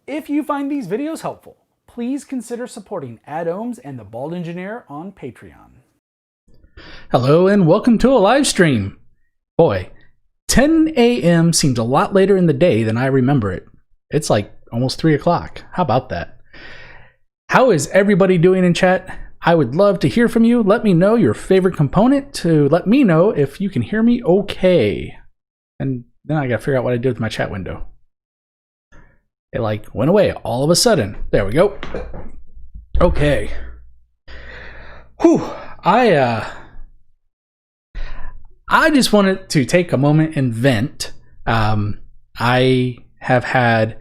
If you find these videos helpful, please consider supporting AddOhms and the Bald Engineer on Patreon. Hello and welcome to a live stream. Boy, 10 a.m. seems a lot later in the day than I remember it. It's like almost 3 o'clock. How about that? How is everybody doing in chat? I would love to hear from you. Let me know your favorite component to let me know if you can hear me okay. And then I gotta figure out what I did with my chat window. It like went away all of a sudden. There we go. Okay. Whew. I just wanted to take a moment and vent. I have had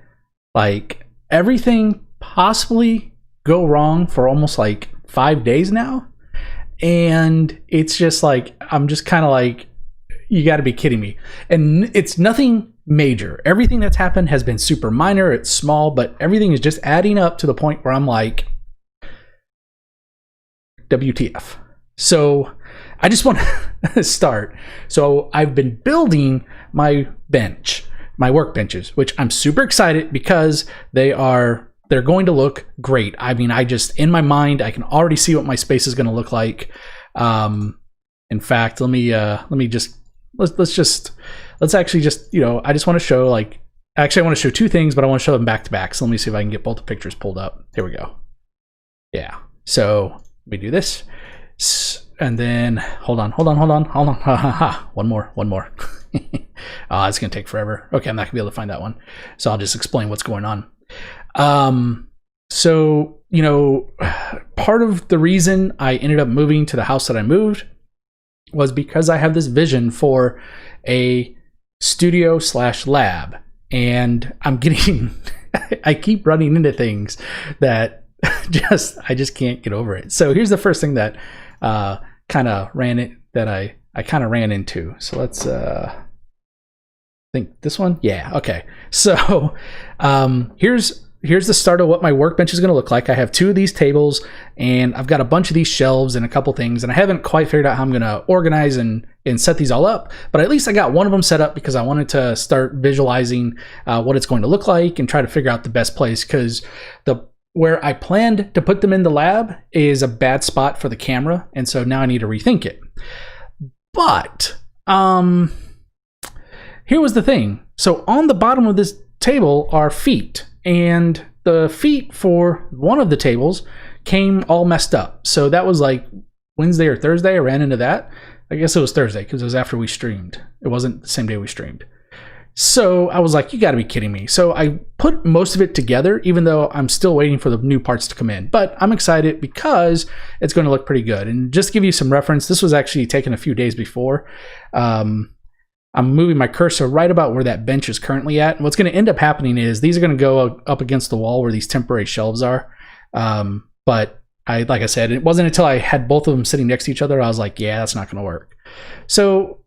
like everything possibly go wrong for almost like 5 days now. And it's just like, I'm just kind of like, you got to be kidding me. And it's nothing major. Everything that's happened has been super minor. It's small, but everything is just adding up to the point where I'm like, WTF. So I just want to start. So I've been building my bench, my workbenches, which I'm super excited because they're going to look great. I mean, in my mind, I can already see what my space is going to look like. In fact, let's actually just, I just want to show I want to show two things, but I want to show them back to back. So let me see if I can get both the pictures pulled up. Here we go. Yeah. So we do this. And then hold on. One more. Oh, it's going to take forever. Okay. I'm not gonna be able to find that one. So I'll just explain what's going on. So, part of the reason I ended up moving to the house that I moved was because I have this vision for a studio/lab, and I'm getting, I keep running into things that I just can't get over it. So here's the first thing that I kind of ran into. So let's think this one. Yeah. Okay. So here's the start of what my workbench is going to look like. I have two of these tables, and I've got a bunch of these shelves and a couple things, and I haven't quite figured out how I'm going to organize and set these all up, but at least I got one of them set up because I wanted to start visualizing what it's going to look like and try to figure out the best place, because where I planned to put them in the lab is a bad spot for the camera, and so now I need to rethink it. But here was the thing. So on the bottom of this table are feet, and the feet for one of the tables came all messed up. So that was like Wednesday or Thursday. I ran into that. I guess it was Thursday because it was after we streamed. It wasn't the same day we streamed. So I was like, you got to be kidding me. So I put most of it together, even though I'm still waiting for the new parts to come in. But I'm excited because it's going to look pretty good. And just to give you some reference, this was actually taken a few days before. I'm moving my cursor right about where that bench is currently at. And what's going to end up happening is these are going to go up against the wall where these temporary shelves are. But like I said, it wasn't until I had both of them sitting next to each other, I was like, yeah, that's not going to work. So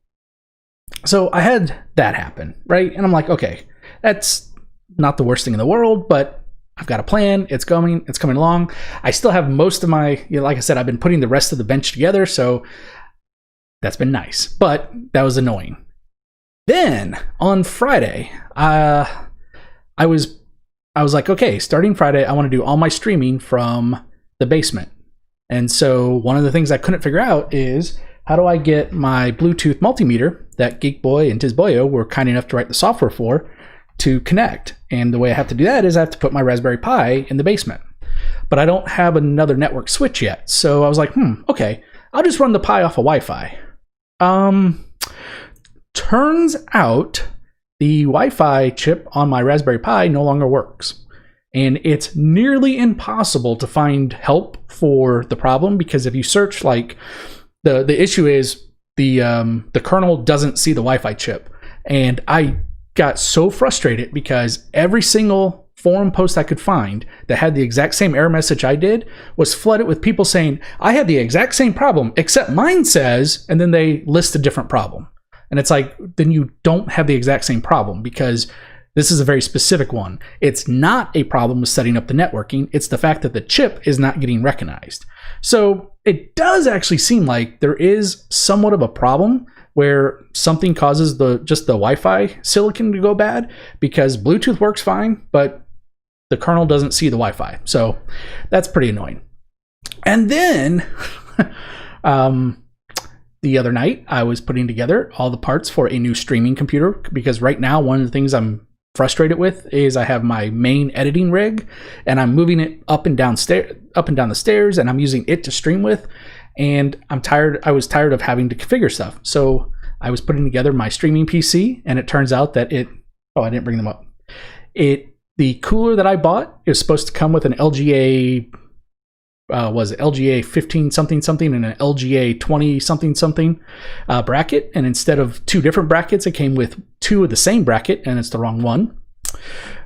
I had that happen, right? And I'm like, okay, that's not the worst thing in the world, but I've got a plan. It's coming along. I still have most of my, like I said, I've been putting the rest of the bench together. So that's been nice, but that was annoying. Then on Friday, I was like, okay, starting Friday, I want to do all my streaming from the basement. And so one of the things I couldn't figure out is how do I get my Bluetooth multimeter that Geek Boy and Tizboyo were kind enough to write the software for to connect? And the way I have to do that is I have to put my Raspberry Pi in the basement. But I don't have another network switch yet. So I was like, okay, I'll just run the Pi off of Wi-Fi. Turns out the Wi-Fi chip on my Raspberry Pi no longer works. And it's nearly impossible to find help for the problem, because if you search, like, the issue is the kernel doesn't see the Wi-Fi chip. And I got so frustrated because every single forum post I could find that had the exact same error message I did was flooded with people saying, I had the exact same problem, except mine says, and then they list a different problem. And it's like, then you don't have the exact same problem, because this is a very specific one. It's not a problem with setting up the networking. It's the fact that the chip is not getting recognized. So it does actually seem like there is somewhat of a problem where something causes just the Wi-Fi silicon to go bad, because Bluetooth works fine, but the kernel doesn't see the Wi-Fi. So that's pretty annoying. And then the other night, I was putting together all the parts for a new streaming computer, because right now, one of the things I'm frustrated with is I have my main editing rig and I'm moving it up and down the stairs, and I'm using it to stream with. And I was tired of having to configure stuff. So I was putting together my streaming PC, and it turns out that I didn't bring them up. The cooler that I bought is supposed to come with an LGA, LGA 15 something something and an LGA 20 something something bracket. And instead of two different brackets, it came with two of the same bracket, and it's the wrong one.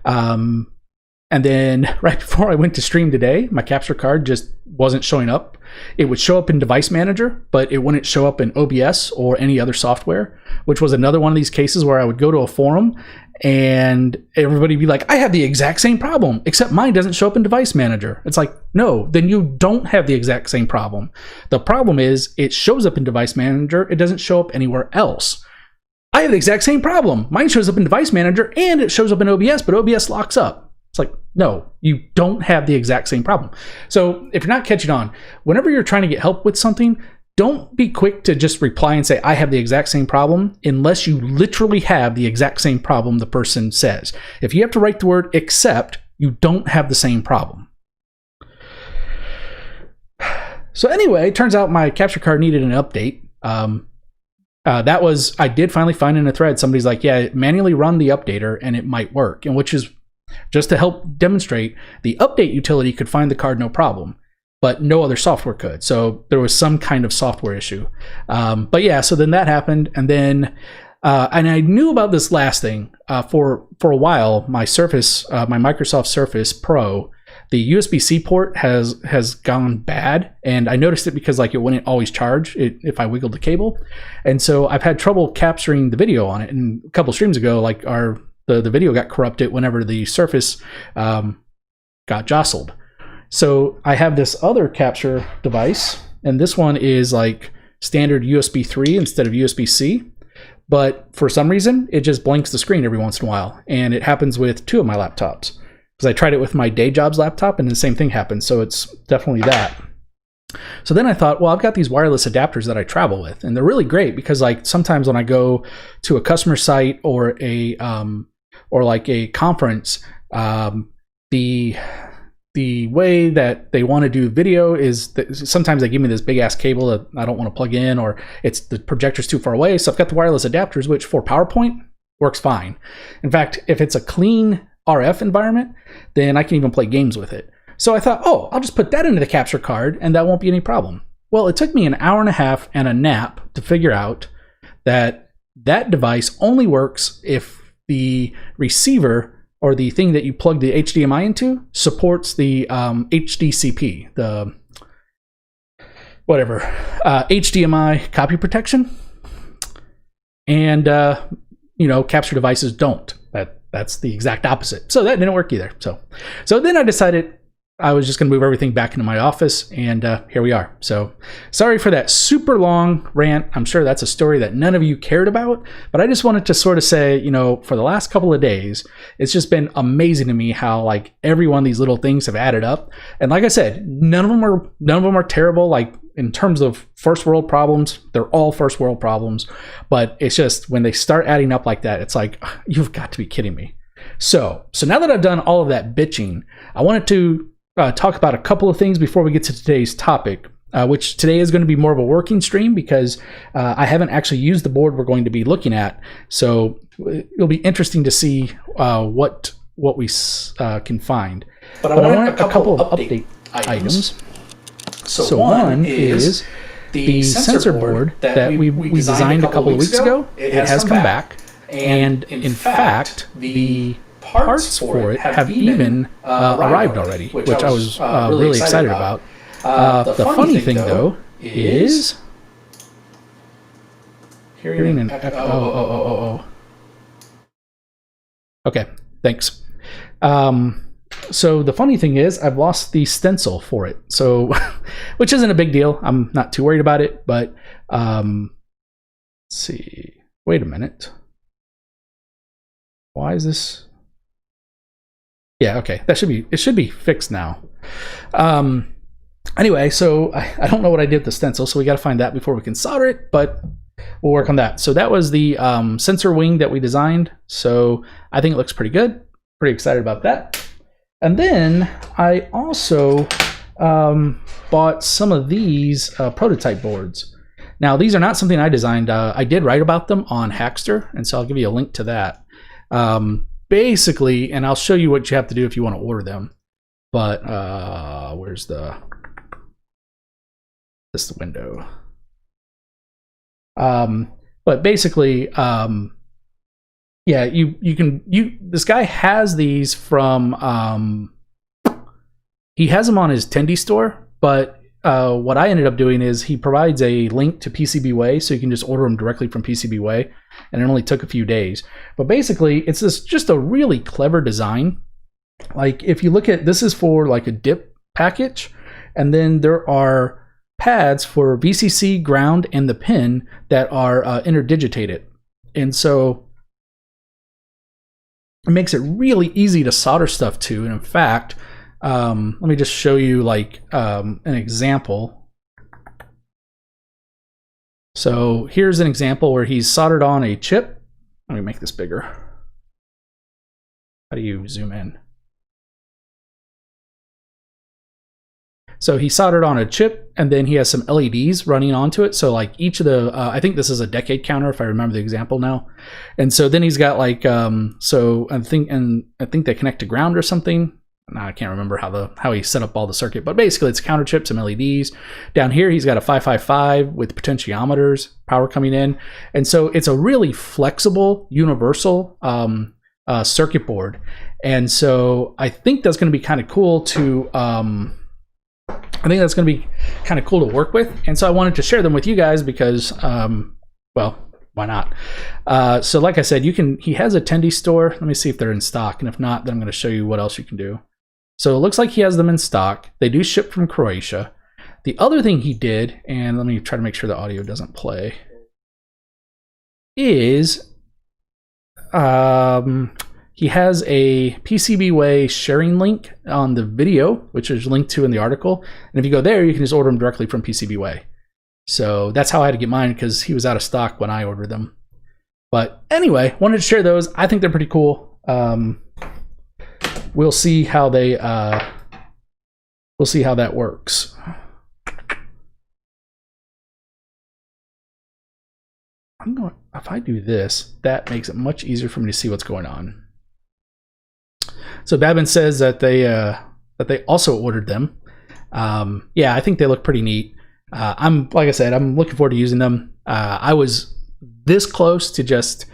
And then right before I went to stream today, my capture card just wasn't showing up. It would show up in Device Manager, but it wouldn't show up in OBS or any other software, which was another one of these cases where I would go to a forum and everybody would be like, I have the exact same problem, except mine doesn't show up in Device Manager. It's like, no, then you don't have the exact same problem. The problem is it shows up in Device Manager. It doesn't show up anywhere else. I have the exact same problem. Mine shows up in Device Manager and it shows up in OBS, but OBS locks up. It's like, no, you don't have the exact same problem. So if you're not catching on, whenever you're trying to get help with something, don't be quick to just reply and say, I have the exact same problem, unless you literally have the exact same problem the person says. If you have to write the word except, you don't have the same problem. So anyway, it turns out my capture card needed an update. I did finally find in a thread, somebody's like, yeah, manually run the updater and it might work. And which is just to help demonstrate, the update utility could find the card no problem, but no other software could. So there was some kind of software issue. But yeah, so then that happened. And then, and I knew about this last thing for a while. My Surface, my Microsoft Surface Pro, the USB-C port has gone bad, and I noticed it because like it wouldn't always charge if I wiggled the cable, and so I've had trouble capturing the video on it. And a couple streams ago, like the video got corrupted whenever the Surface got jostled. So I have this other capture device, and this one is like standard USB 3 instead of USB-C. But for some reason, it just blinks the screen every once in a while, and it happens with two of my laptops. Because I tried it with my day job's laptop, and the same thing happened. So it's definitely that. So then I thought, well, I've got these wireless adapters that I travel with, and they're really great because like sometimes when I go to a customer site or a conference, the way that they want to do video is that sometimes they give me this big ass cable that I don't want to plug in, or the projector's too far away. So I've got the wireless adapters, which for PowerPoint works fine. In fact, if it's a clean RF environment, then I can even play games with it. So I thought, oh, I'll just put that into the capture card and that won't be any problem. Well, it took me an hour and a half and a nap to figure out that that device only works if the receiver or the thing that you plug the HDMI into supports the HDCP, the HDMI copy protection. And, capture devices don't. That's the exact opposite. So that didn't work either. So then I decided I was just going to move everything back into my office, and here we are. So sorry for that super long rant. I'm sure that's a story that none of you cared about, but I just wanted to sort of say, for the last couple of days, it's just been amazing to me how like every one of these little things have added up. And like I said, none of them are terrible. Like in terms of first world problems, they're all first world problems. But it's just when they start adding up like that, it's like, you've got to be kidding me. So now that I've done all of that bitching, I wanted to talk about a couple of things before we get to today's topic, which today is going to be more of a working stream because I haven't actually used the board we're going to be looking at. So it'll be interesting to see what we can find. But I want a couple of update items. So one is the sensor board that we designed a couple of weeks ago. It has come back. And in fact, the parts for it have even arrived already, which I was really excited about. The funny thing, though, is hearing an echo. Oh. Okay, thanks. So the funny thing is I've lost the stencil for it, so which isn't a big deal. I'm not too worried about it, but let's see. Wait a minute. Why is this? Yeah, okay. It should be fixed now. Anyway, so I don't know what I did with the stencil, so we got to find that before we can solder it, but we'll work on that. So that was the sensor wing that we designed. So I think it looks pretty good. Pretty excited about that. And then I also bought some of these prototype boards. Now, these are not something I designed. I did write about them on Hackster, and so I'll give you a link to that. Basically, and I'll show you what you have to do if you want to order them. But where's this window? But basically, yeah, this guy has these from he has them on his Tendy store, but what I ended up doing is he provides a link to PCBWay, so you can just order them directly from PCBWay, and it only took a few days. But basically, it's just a really clever design. Like, if you look at, this is for like a dip package, and then there are pads for VCC, ground, and the pin that are interdigitated. And so it makes it really easy to solder stuff to. And in fact, let me just show you like an example. So here's an example where he's soldered on a chip. Let me make this bigger. How do you zoom in? So he soldered on a chip, and then he has some LEDs running onto it. So like each of the, I think this is a decade counter if I remember the example now. And so then he's got like, so I think they connect to ground or something. I can't remember how he set up all the circuit, but basically it's a counter chip, some LEDs. Down here he's got a 555 with potentiometers, power coming in. And so it's a really flexible, universal circuit board. And so I think that's going to be kind of cool to, work with. And so I wanted to share them with you guys because, well, why not? So like I said, he has a Tendy store. Let me see if they're in stock. And if not, then I'm going to show you what else you can do. So it looks like he has them in stock. They do ship from Croatia. The other thing he did, and let me try to make sure the audio doesn't play, is he has a PCBWay sharing link on the video, which is linked to in the article. And if you go there, you can just order them directly from PCBWay. So that's how I had to get mine, because he was out of stock when I ordered them. But anyway, wanted to share those. I think they're pretty cool. We'll see how that works. If I do this, that makes it much easier for me to see what's going on. So Babin says that they also ordered them. Yeah, I think they look pretty neat. Like I said, I'm looking forward to using them. I was this close to just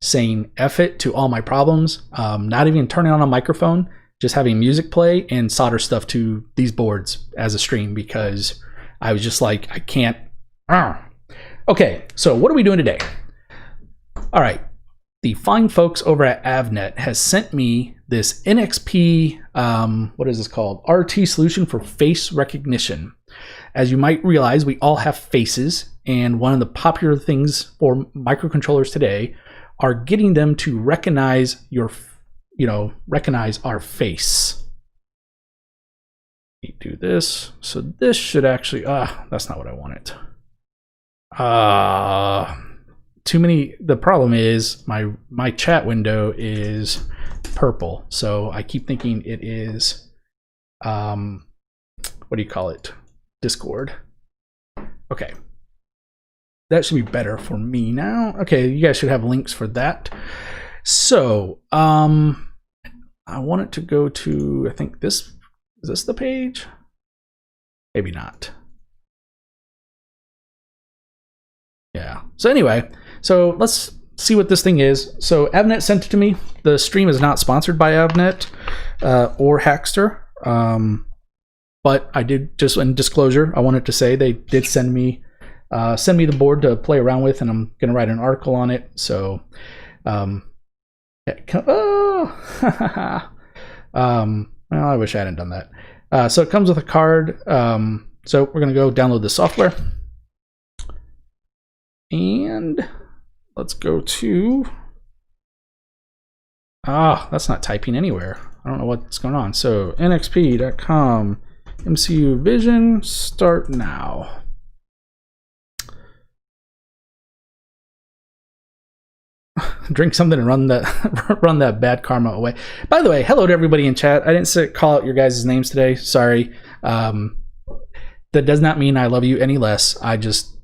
saying F it to all my problems, not even turning on a microphone, just having music play and solder stuff to these boards as a stream, because I was just like, I can't. Okay, so what are we doing today? All right, the fine folks over at Avnet has sent me this NXP, what is this called? RT solution for face recognition. As you might realize, we all have faces, and one of the popular things for microcontrollers today are getting them to recognize recognize our face. do this. So this should actually, that's not what I wanted. Too many. The problem is my chat window is purple. So I keep thinking it is, what do you call it? Discord. Okay. That should be better for me now. Okay, you guys should have links for that. So, I want it to go to, I think this, is this the page? Maybe not. Yeah. So anyway, so let's see what this thing is. So Avnet sent it to me. The stream is not sponsored by Avnet or Hackster. But I did, just in disclosure, I wanted to say they did send me the board to play around with, and I'm going to write an article on it. So, well, I wish I hadn't done that. So it comes with a card. So we're going to go download the software. And let's go to, that's not typing anywhere. I don't know what's going on. So nxp.com, MCU Vision, start now. Drink something and run that bad karma away. By the way, hello to everybody in chat. I didn't call out your guys' names today. Sorry. That does not mean I love you any less. I just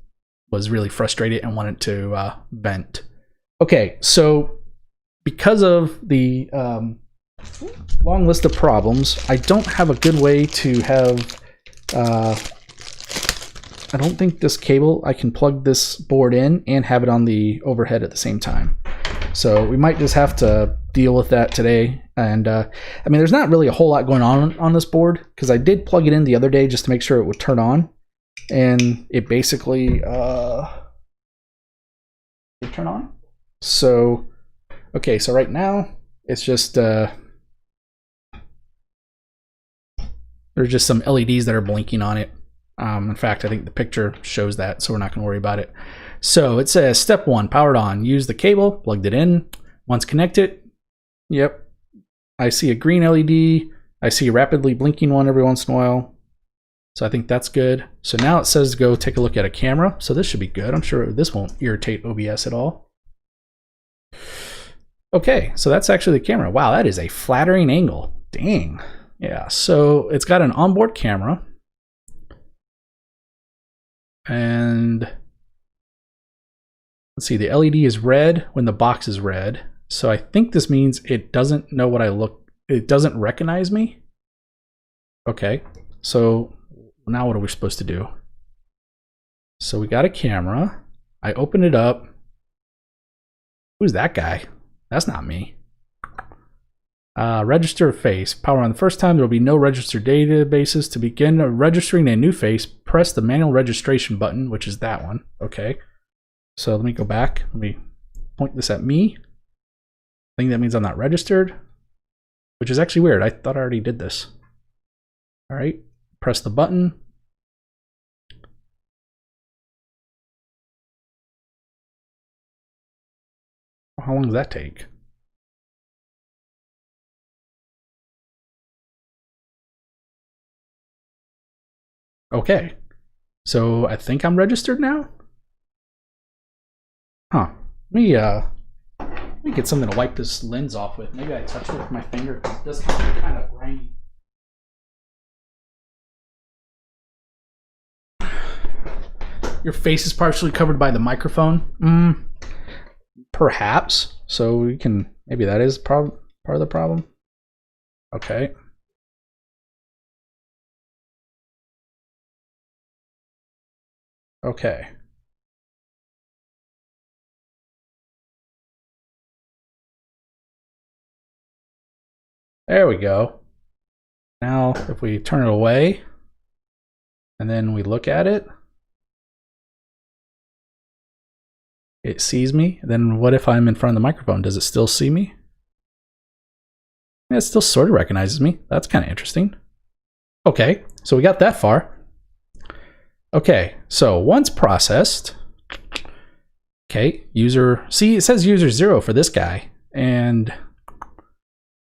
was really frustrated and wanted to vent. Okay, so because of the long list of problems, I don't have a good way to have, I don't think this cable, I can plug this board in and have it on the overhead at the same time. So we might just have to deal with that today. And I mean, there's not really a whole lot going on this board, because I did plug it in the other day just to make sure it would turn on. And it basically, it turn on. So, okay, so right now it's just, there's just some LEDs that are blinking on it. In fact, I think the picture shows that, so we're not going to worry about it. So it says step 1, powered on. Use the cable, plugged it in. Once connected, yep, I see a green LED. I see a rapidly blinking one every once in a while. So I think that's good. So now it says go take a look at a camera. So this should be good. I'm sure this won't irritate OBS at all. Okay, so that's actually the camera. Wow, that is a flattering angle. Dang. Yeah, so it's got an onboard camera. And let's see, the LED is red when the box is red. So I think this means it doesn't know what it doesn't recognize me. Okay, so now what are we supposed to do? So we got a camera. I open it up. Who's that guy? That's not me. Register a face. Power on. The first time there will be no registered databases. To begin registering a new face, press the manual registration button, which is that one. Okay. So let me go back. Let me point this at me. I think that means I'm not registered, which is actually weird. I thought I already did this. All right. Press the button. How long does that take? Okay, so I think I'm registered now. Huh? Let me get something to wipe this lens off with. Maybe I touched it with my finger because it does kind of grainy. Your face is partially covered by the microphone. Perhaps. So we can, maybe that is part of the problem. Okay. Okay. There we go. Now, if we turn it away and then we look at it, it sees me. Then what if I'm in front of the microphone? Does it still see me? Yeah, it still sort of recognizes me. That's kind of interesting. Okay, so we got that far. Okay, so once processed, okay, user, see, it says user 0 for this guy, and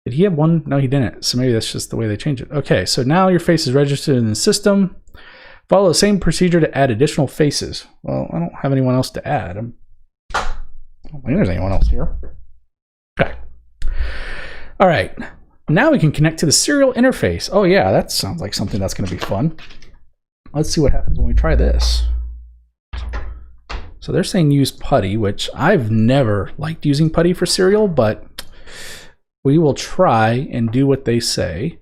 Did he have one? No, he didn't. So maybe that's just the way they changed it. Okay, so now your face is registered in the system. Follow the same procedure to add additional faces. Well, I don't have anyone else to add. I don't think there's anyone else here. Okay. All right. Now we can connect to the serial interface. Oh yeah, that sounds like something that's going to be fun. Let's see what happens when we try this. So they're saying use putty, which I've never liked using putty for serial, but we will try and do what they say.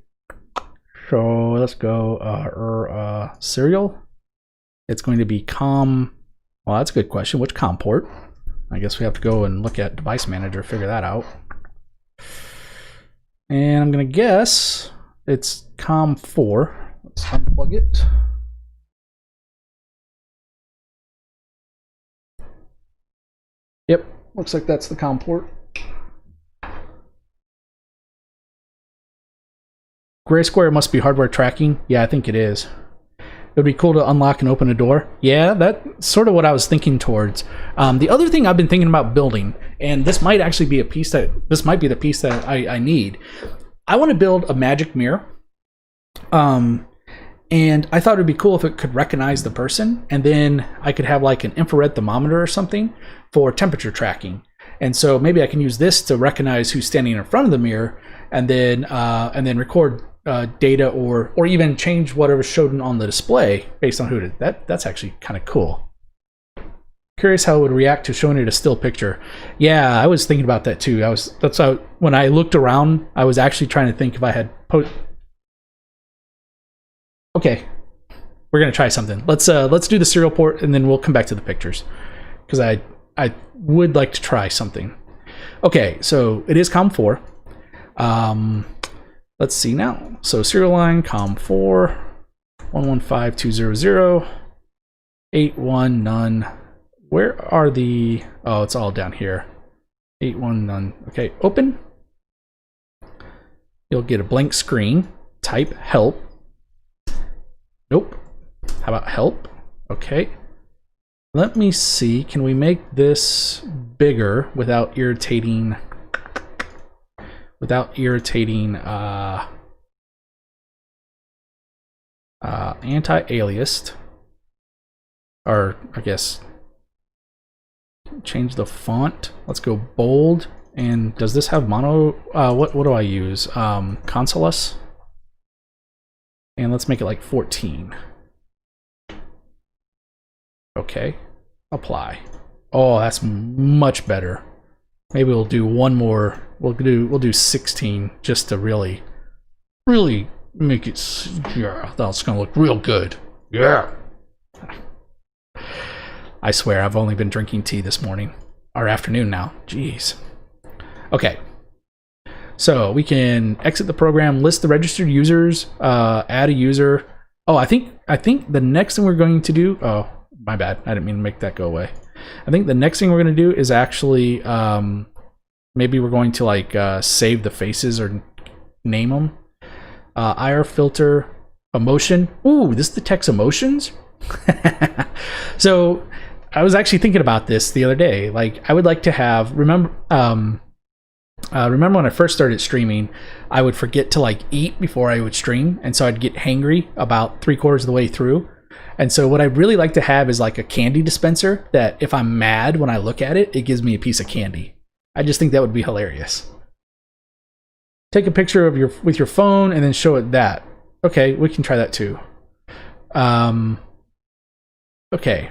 So let's go serial. It's going to be COM. Well, that's a good question. Which COM port? I guess we have to go and look at device manager, figure that out. And I'm going to guess it's COM 4. Let's unplug it. Yep, looks like that's the COM port. Gray square must be hardware tracking. Yeah, I think it is. It would be cool to unlock and open a door. Yeah, that's sort of what I was thinking towards. The other thing I've been thinking about building, and this might actually be a piece that, this might be the piece that I need. I want to build a magic mirror. And I thought it would be cool if it could recognize the person, and then I could have like an infrared thermometer or something for temperature tracking. And so maybe I can use this to recognize who's standing in front of the mirror, and then record data or even change whatever's shown on the display based on who it is. That's actually kind of cool. Curious how it would react to showing it a still picture. Yeah, I was thinking about that too. That's how when I looked around, I was actually trying to think if I had Okay, we're gonna try something. Let's do the serial port, and then we'll come back to the pictures because I would like to try something. Okay, so it is COM 4. Let's see now. So serial line COM 4 115200 81 none. Where are the? Oh, it's all down here. 81 none. Okay, open. You'll get a blank screen. Type help. Nope. How about help? Okay. Let me see. Can we make this bigger without irritating anti-aliased? Or I guess change the font. Let's go bold. And does this have mono? What do I use? Consolus. And let's make it like 14. Okay. Apply. Oh, that's much better. Maybe we'll do one more. We'll do 16 just to really make it. Yeah, that's gonna look real good. Yeah. I swear I've only been drinking tea this morning or afternoon now. Jeez. Okay. So we can exit the program, list the registered users, add a user. Oh, I think the next thing we're going to do. Oh, my bad. I didn't mean to make that go away. I think the next thing we're going to do is actually maybe we're going to like save the faces or name them. IR filter emotion. Ooh, this detects emotions. So I was actually thinking about this the other day. Like I would like to have remember when I first started streaming, I would forget to like eat before I would stream, and so I'd get hangry about 3/4 of the way through. And so what I'd really like to have is like a candy dispenser that if I'm mad when I look at it, it gives me a piece of candy. I just think that would be hilarious. Take a picture of with your phone and then show it that. Okay, we can try that too. Okay.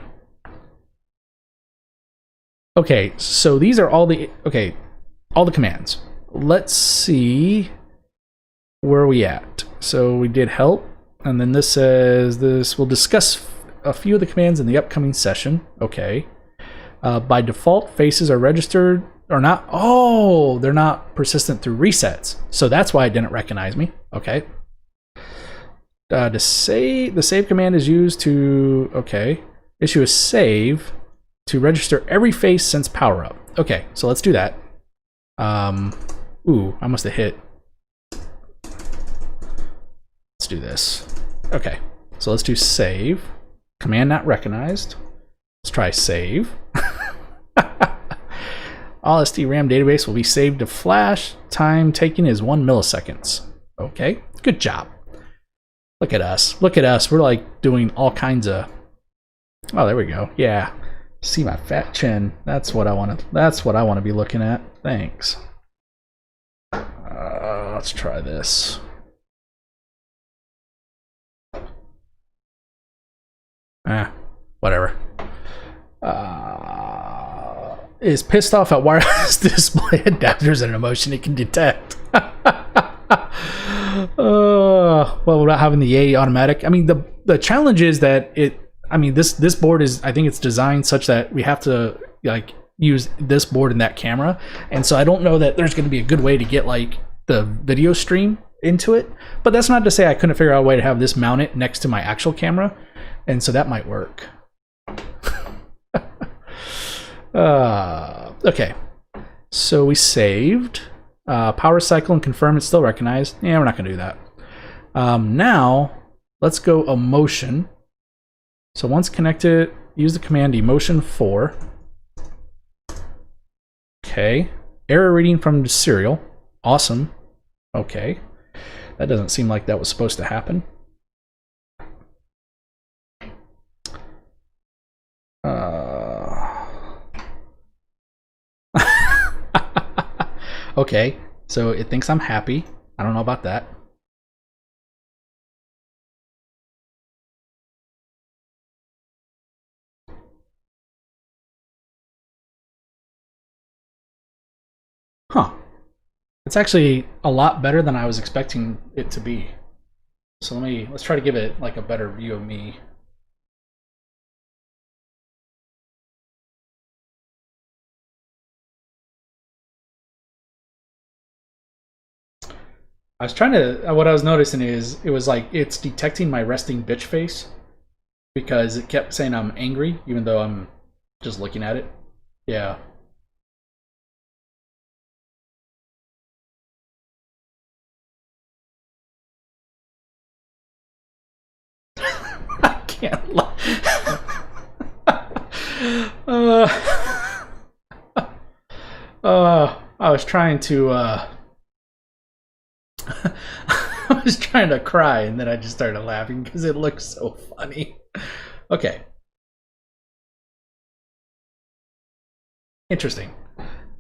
Okay, so these are all the commands. Let's see where are we at. So we did help, and then this says this. We'll discuss a few of the commands in the upcoming session. Okay. By default, faces are registered or not. Oh, they're not persistent through resets. So that's why it didn't recognize me. Okay. To say the save command is used to issue a save to register every face since power up. Okay, so let's do that. Ooh, I must have hit. Let's do this. Okay, so let's do save. Command not recognized. Let's try save. All SD-RAM database will be saved to flash. Time taken is 1 milliseconds. Okay, good job. Look at us. Look at us. We're like doing all kinds of... Oh, there we go. Yeah. See my fat chin. That's what I want to. That's what I want to be looking at. Thanks. Let's try this. Whatever. Is pissed off at wireless display adapters and emotion it can detect. Well, without having the A automatic. I mean, the challenge is that it. I mean, this board is. I think it's designed such that we have to like use this board and that camera, and so I don't know that there's going to be a good way to get like the video stream into it. But that's not to say I couldn't figure out a way to have this mounted next to my actual camera, and so that might work. Okay, so we saved power cycle and confirm it's still recognized. Yeah, we're not gonna do that. Now let's go emotion. So once connected, use the command emotion 4. Okay, error reading from the serial. Awesome. Okay, that doesn't seem like that was supposed to happen. Okay, so it thinks I'm happy. I don't know about that. Huh. It's actually a lot better than I was expecting it to be. So let's try to give it like a better view of me. What I was noticing is it was like it's detecting my resting bitch face because it kept saying I'm angry even though I'm just looking at it. Yeah. I can't lie. I was trying to I was trying to cry and then I just started laughing because it looks so funny. Okay. Interesting.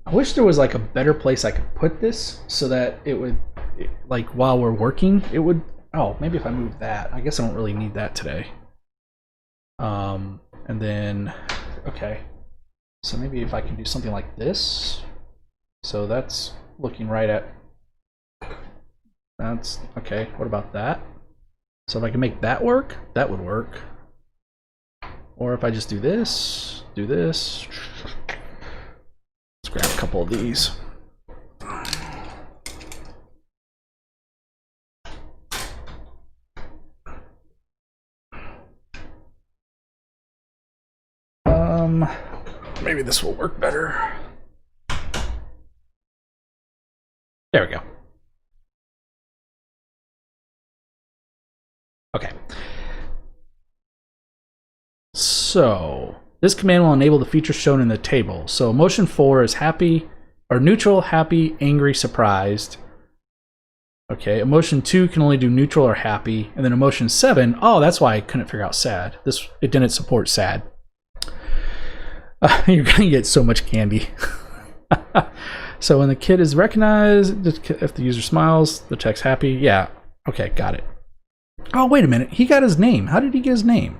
I wish there was like a better place I could put this so that it would, like while we're working, it would, oh, maybe if I move that. I guess I don't really need that today. And then, okay. So maybe if I can do something like this. So that's looking right at, that's, okay, what about that? So if I can make that work, that would work. Or if I just do this, let's grab a couple of these. Maybe this will work better. There we go. Okay. So this command will enable the features shown in the table. So emotion 4 is happy, or neutral, happy, angry, surprised. Okay, emotion 2 can only do neutral or happy, and then emotion 7, oh, that's why I couldn't figure out sad. It didn't support sad. You're gonna get so much candy. So when the kid is recognized, if the user smiles, the text happy. Yeah, okay, got it. Oh, wait a minute, he got his name. How did he get his name?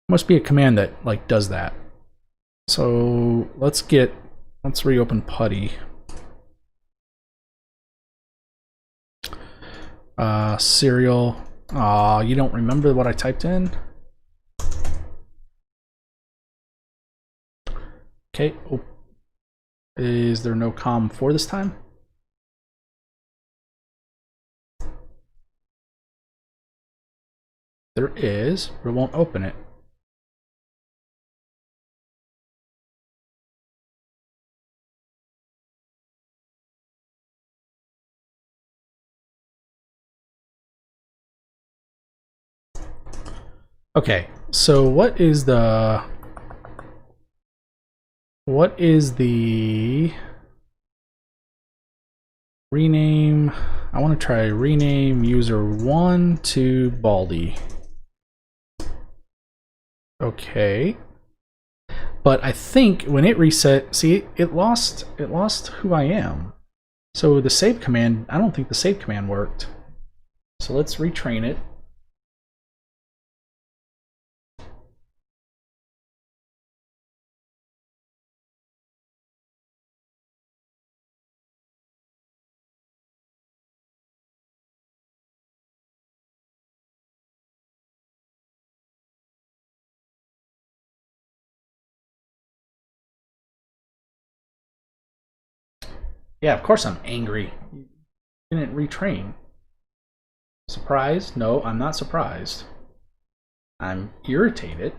Must be a command that like does that. So let's reopen Putty. Serial. Aw, you don't remember what I typed in? Okay. Oh. Is there no COM4 this time? There is, but it won't open it. Okay, so what is the what is the rename? I want to try rename user 1 to Baldy. Okay. But I think when it reset, see, it lost who I am. So the save command, I don't think the save command worked. So let's retrain it. Yeah, of course I'm angry. You didn't retrain. Surprised? No, I'm not surprised. I'm irritated.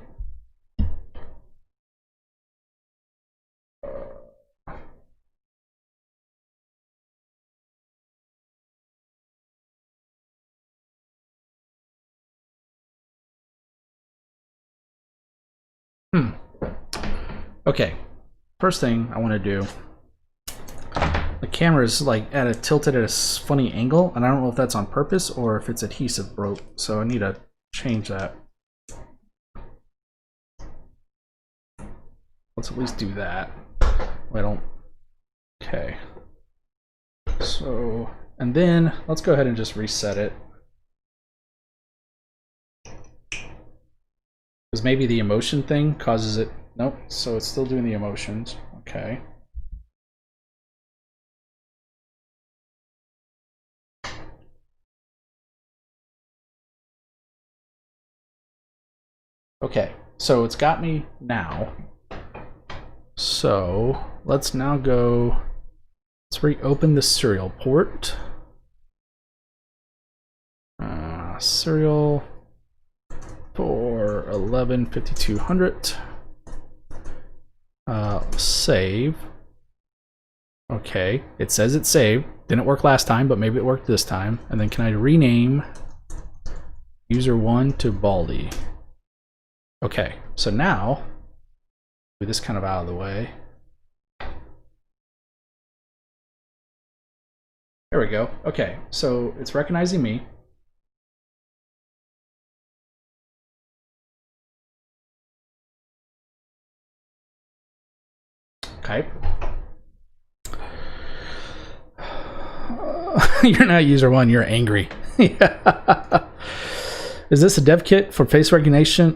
Okay, first thing I want to do. The camera is like tilted at a funny angle, and I don't know if that's on purpose or if it's adhesive broke, so I need to change that. Let's at least do that. I don't. Okay. So, and then let's go ahead and just reset it. Because maybe the emotion thing causes it. Nope, so it's still doing the emotions. Okay. Okay, so it's got me now. So let's now go, let's reopen the serial port. Serial for 115200. Save. Okay, it says it's saved. Didn't work last time, but maybe it worked this time. And then can I rename user 1 to Baldy? Okay, so now, move this kind of out of the way. There we go. Okay, so it's recognizing me. Okay. You're not user 1, you're angry. Yeah. Is this a dev kit for face recognition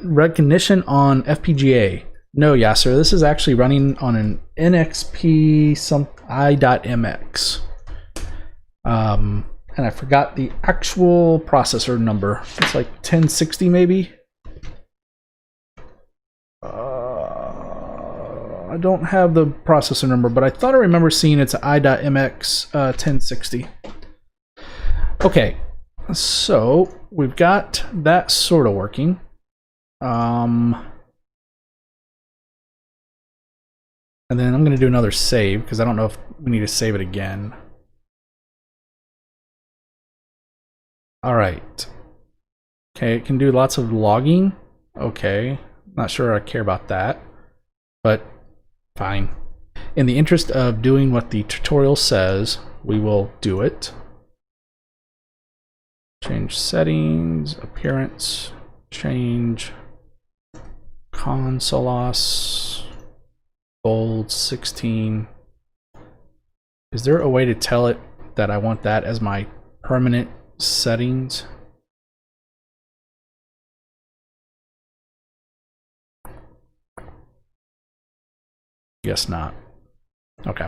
on FPGA? No, Yasser. This is actually running on an NXP i.MX. And I forgot the actual processor number. It's like 1060 maybe. I don't have the processor number, but I thought I remember seeing it's i.MX 1060. Okay, so we've got that sort of working. And then I'm going to do another save because I don't know if we need to save it again. All right. Okay, it can do lots of logging. Okay, not sure I care about that, but fine. In the interest of doing what the tutorial says, we will do it. Change settings, appearance, change consolos, bold 16. Is there a way to tell it that I want that as my permanent settings? Guess not. Okay.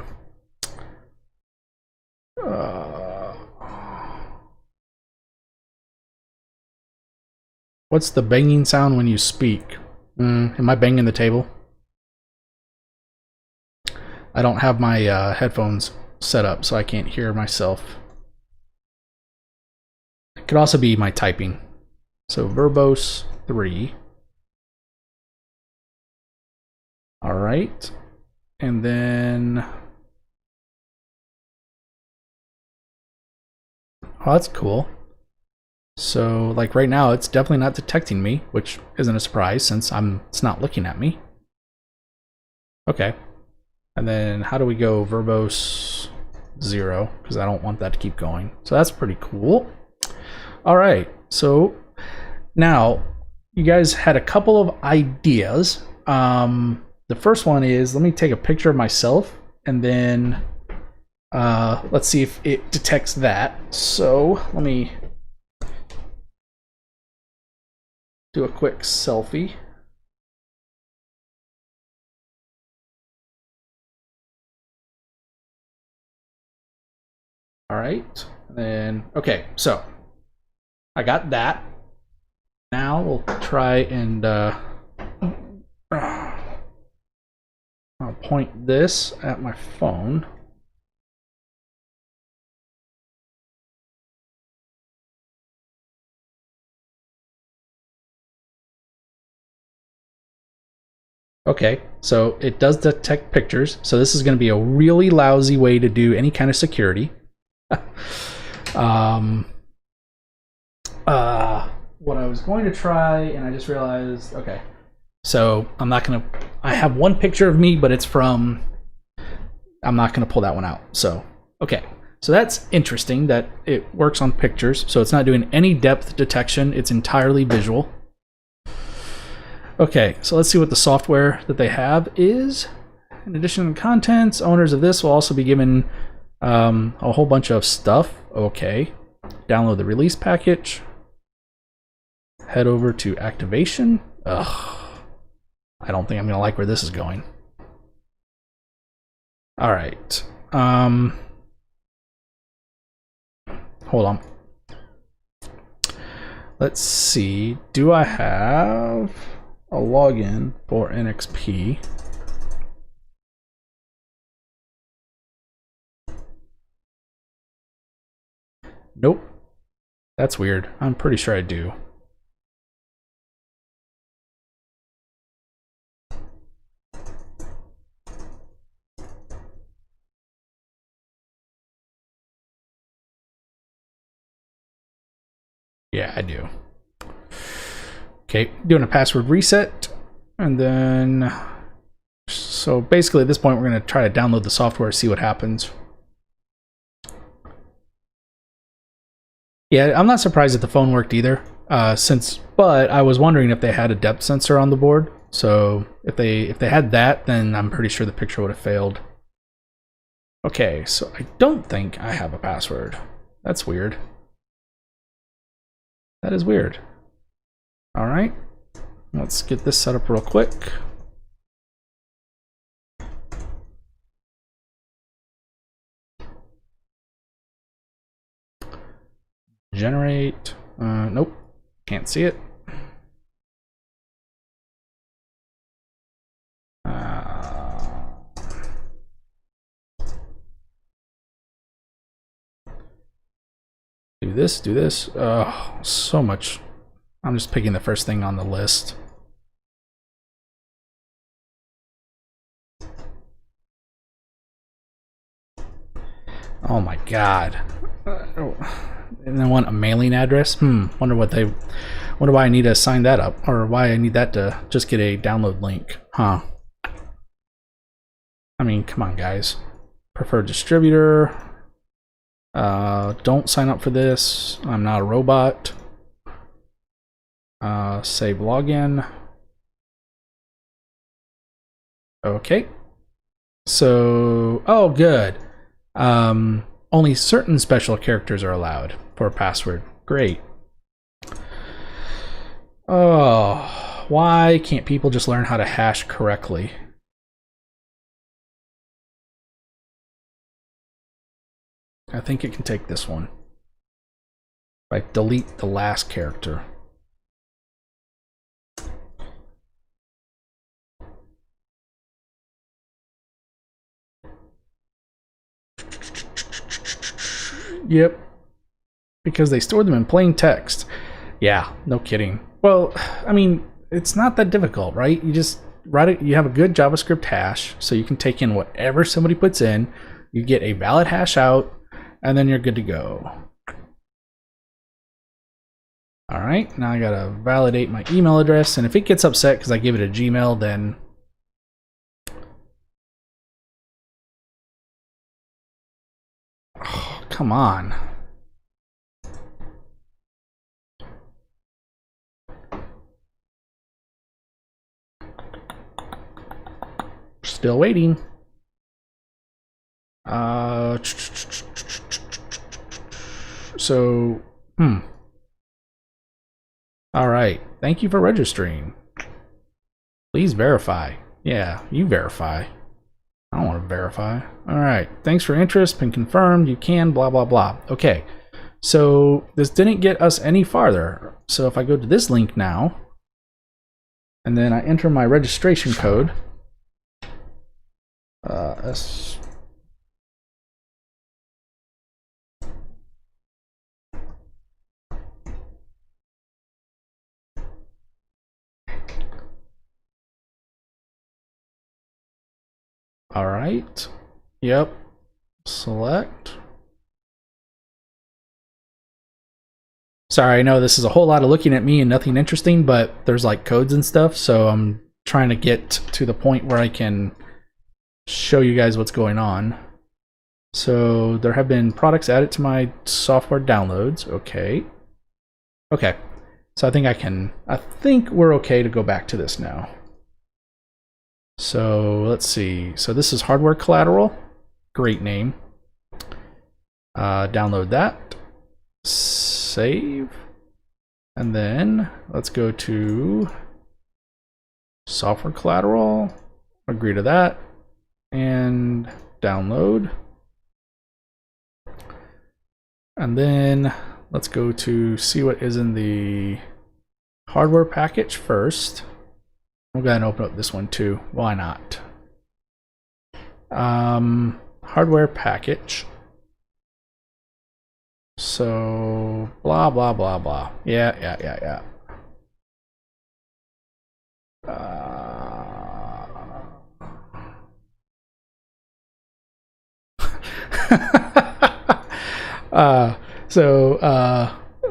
What's the banging sound when you speak? Am I banging the table? I don't have my headphones set up, so I can't hear myself. It could also be my typing. So verbose 3. All right. And then, oh, that's cool. So like right now, it's definitely not detecting me, which isn't a surprise since it's not looking at me. Okay. And then how do we go verbose 0? Because I don't want that to keep going. So that's pretty cool. All right, so now you guys had a couple of ideas. The first one is, let me take a picture of myself and then let's see if it detects that. So let me do a quick selfie. All right, and then, okay, so I got that. Now we'll try and I'll point this at my phone. Okay, so it does detect pictures. So this is going to be a really lousy way to do any kind of security. What I was going to try, and I just realized, okay, so I'm not gonna, I have one picture of me, but it's from, I'm not gonna pull that one out. So, okay, so that's interesting that it works on pictures. So it's not doing any depth detection, it's entirely visual. Okay, so let's see what the software that they have is. In addition to contents, owners of this will also be given a whole bunch of stuff. Okay, download the release package. Head over to activation. Ugh, I don't think I'm gonna like where this is going. All right. Hold on. Let's see. Do I have a login for NXP? Nope. That's weird. I'm pretty sure I do. Yeah, I do. Okay, doing a password reset. And then, so basically at this point, we're going to try to download the software, see what happens. Yeah, I'm not surprised that the phone worked either, but I was wondering if they had a depth sensor on the board. So if they had that, then I'm pretty sure the picture would have failed. Okay, so I don't think I have a password. That's weird. That is weird. All right, let's get this set up real quick. Generate, nope, can't see it. Do this. Oh, so much. I'm just picking the first thing on the list. Oh my god. And then want a mailing address? Wonder why I need to sign that up, or why I need that to just get a download link. Huh. I mean, come on, guys. Preferred distributor. Don't sign up for this. I'm not a robot. Save login. Okay. So, oh, good. Only certain special characters are allowed for a password. Great. Oh, why can't people just learn how to hash correctly? I think it can take this one. If I delete the last character. Yep. Because they stored them in plain text. Yeah, no kidding. Well, I mean, it's not that difficult, right? You just write it, you have a good JavaScript hash, so you can take in whatever somebody puts in, you get a valid hash out, and then you're good to go. All right, now I gotta validate my email address, and if it gets upset because I give it a Gmail, then Come on. Still waiting. So, all right. Thank you for registering. Please verify. Yeah, you verify. I don't want to verify. All right. Thanks for interest. Been confirmed. You can blah, blah, blah. Okay. So this didn't get us any farther. So if I go to this link now, and then I enter my registration code, all right. Yep. Select. Sorry, I know this is a whole lot of looking at me and nothing interesting, but there's like codes and stuff, so I'm trying to get to the point where I can show you guys what's going on. So there have been products added to my software downloads. Okay. Okay. So I think we're okay to go back to this now. So let's see. So this is hardware collateral. Great name. Download that. Save. And then let's go to software collateral. Agree to that. And download. And then let's go to see what is in the hardware package first. We'll go ahead and open up this one too. Why not? Hardware package. So blah blah blah blah. Yeah.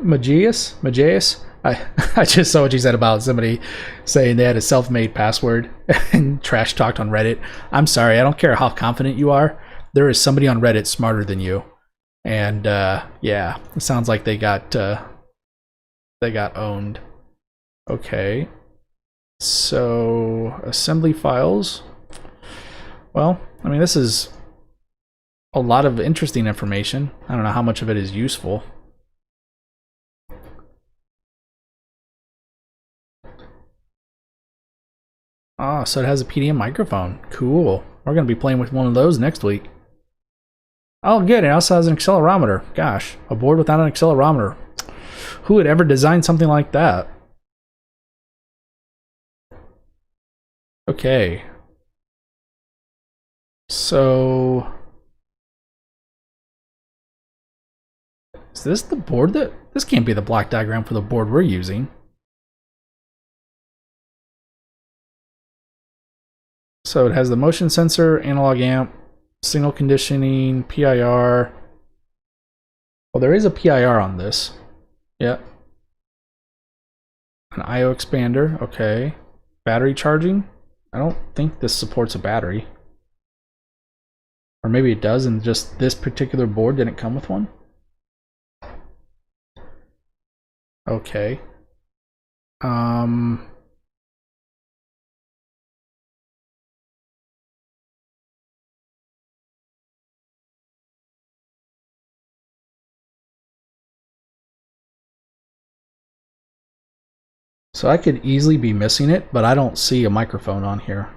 Mageus. I just saw what you said about somebody saying they had a self-made password and trash talked on Reddit. I'm sorry, I don't care how confident you are. There is somebody on Reddit smarter than you, and yeah, it sounds like they got owned. Okay, so assembly files. Well, I mean, this is a lot of interesting information. I don't know how much of it is useful. Ah, so it has a PDM microphone. Cool. We're going to be playing with one of those next week. Oh, good. It also has an accelerometer. Gosh, a board without an accelerometer. Who would ever design something like that? Okay. So is this the board that... This can't be the block diagram for the board we're using. So it has the motion sensor, analog amp, signal conditioning, PIR. Well, there is a PIR on this. Yeah. An IO expander. Okay. Battery charging. I don't think this supports a battery. Or maybe it does and just this particular board didn't come with one. Okay. So I could easily be missing it, but I don't see a microphone on here.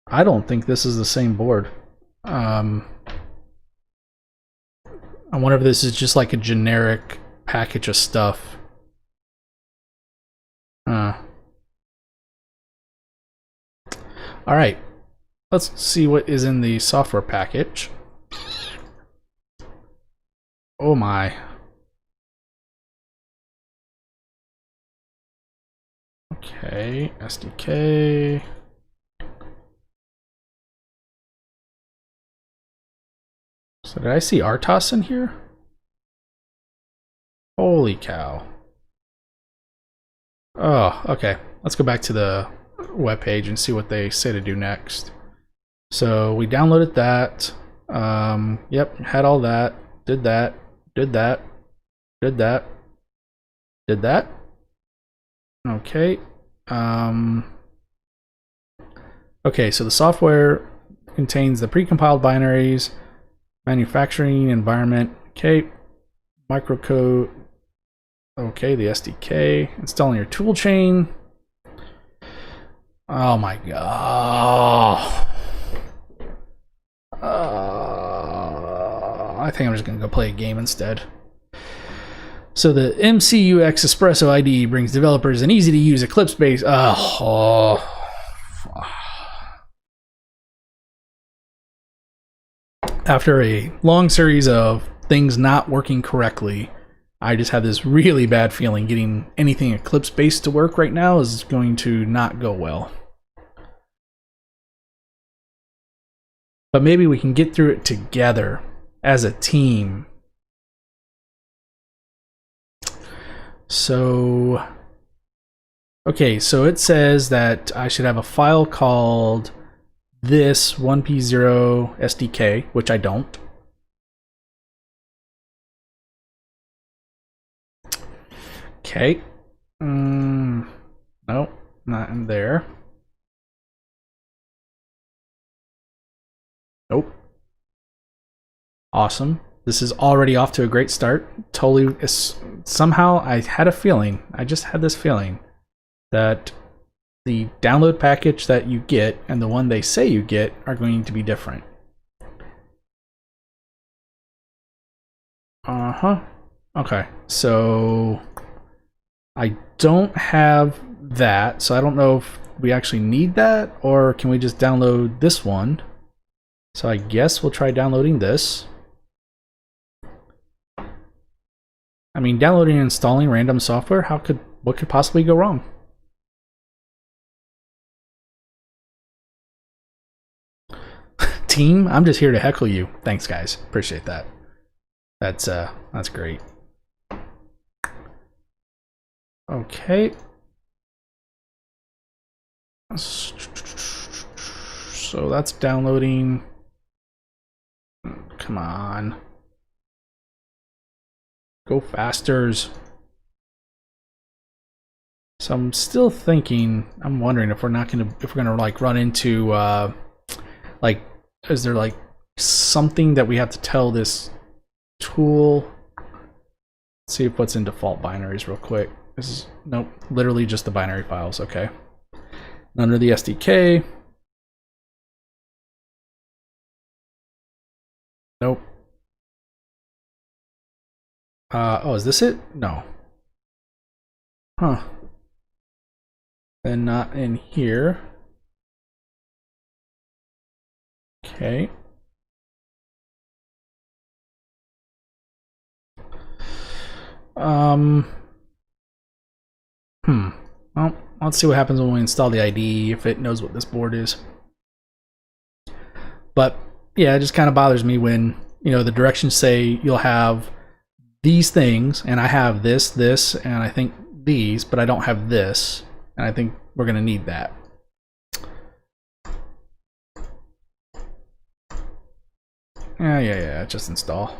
I don't think this is the same board. I wonder if this is just like a generic package of stuff. All right, let's see what is in the software package. Oh my. Okay, SDK. So did I see RTOS in here? Holy cow. Oh, okay. Let's go back to the web page and see what they say to do next. So we downloaded that. Yep, had all that. Did that. Did that. Did that. Did that. Okay. Okay, so the software contains the precompiled binaries, manufacturing environment. Okay. Microcode. Okay, the SDK. Installing your tool chain. Oh my god. I think I'm just gonna go play a game instead. So the MCU-based Espresso IDE brings developers an easy-to-use Eclipse-based. After a long series of things not working correctly, I just have this really bad feeling getting anything Eclipse-based to work right now is going to not go well. But maybe we can get through it together as a team. So, okay, so it says that I should have a file called this 1p0 SDK, which I don't. Okay. No, not in there. Nope. Awesome. This is already off to a great start. Totally. Somehow I had a feeling, I just had this feeling that the download package that you get and the one they say you get are going to be different. Okay, so I don't have that, so I don't know if we actually need that or can we just download this one. So I guess we'll try downloading this. I mean, downloading and installing random software, what could possibly go wrong? Team, I'm just here to heckle you. Thanks, guys. Appreciate that. That's great. Okay. So that's downloading. Come on. Go fasters. So I'm still thinking, I'm wondering if we're gonna like run into like, is there like something that we have to tell this tool? Let's see what's in default binaries real quick. This is, nope, literally just the binary files, okay. Under the SDK. Nope. Oh, is this it? No. Huh. Then not in here. Okay. Well, let's see what happens when we install the ID, if it knows what this board is. But yeah, it just kind of bothers me when, you know, the directions say you'll have these things, and I have this, and I think these, but I don't have this, and I think we're gonna need that. Yeah, just install.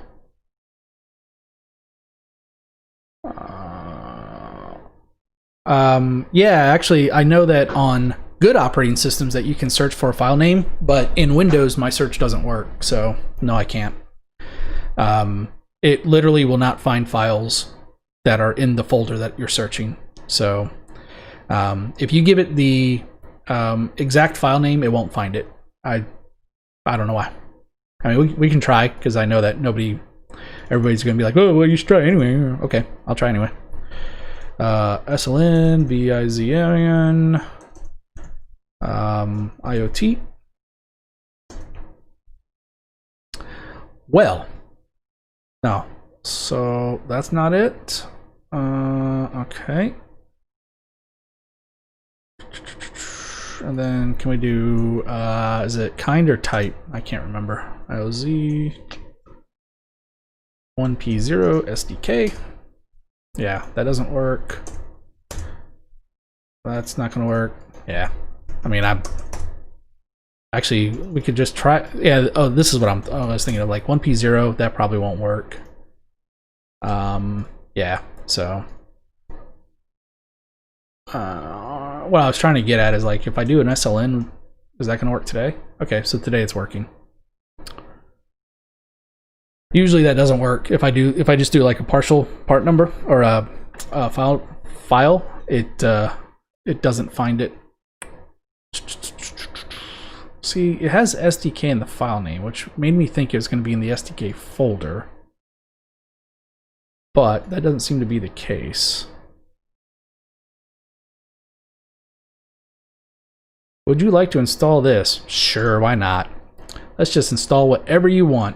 Yeah, actually, I know that on good operating systems that you can search for a file name, but in Windows, my search doesn't work, so no, I can't. It literally will not find files that are in the folder that you're searching. So if you give it the exact file name, it won't find it. I don't know why. I mean, we can try, because I know that everybody's going to be like, oh, well, you should try anyway. Okay, I'll try anyway. SLN, VIZN, IoT. Well, no, so that's not it. Okay. And then can we do, is it kind or type? I can't remember. IOZ 1P0 SDK. Yeah, that doesn't work. That's not gonna work. Yeah, I mean, Actually, we could just try. Yeah. Oh, this is what I was thinking of. Like 1P0, that probably won't work. Yeah. So, what I was trying to get at is like, if I do an SLN, is that going to work today? Okay, so today it's working. Usually that doesn't work. If I just do like a partial part number or a file, it doesn't find it. See, it has SDK in the file name, which made me think it was going to be in the SDK folder. But that doesn't seem to be the case. Would you like to install this? Sure, why not? Let's just install whatever you want.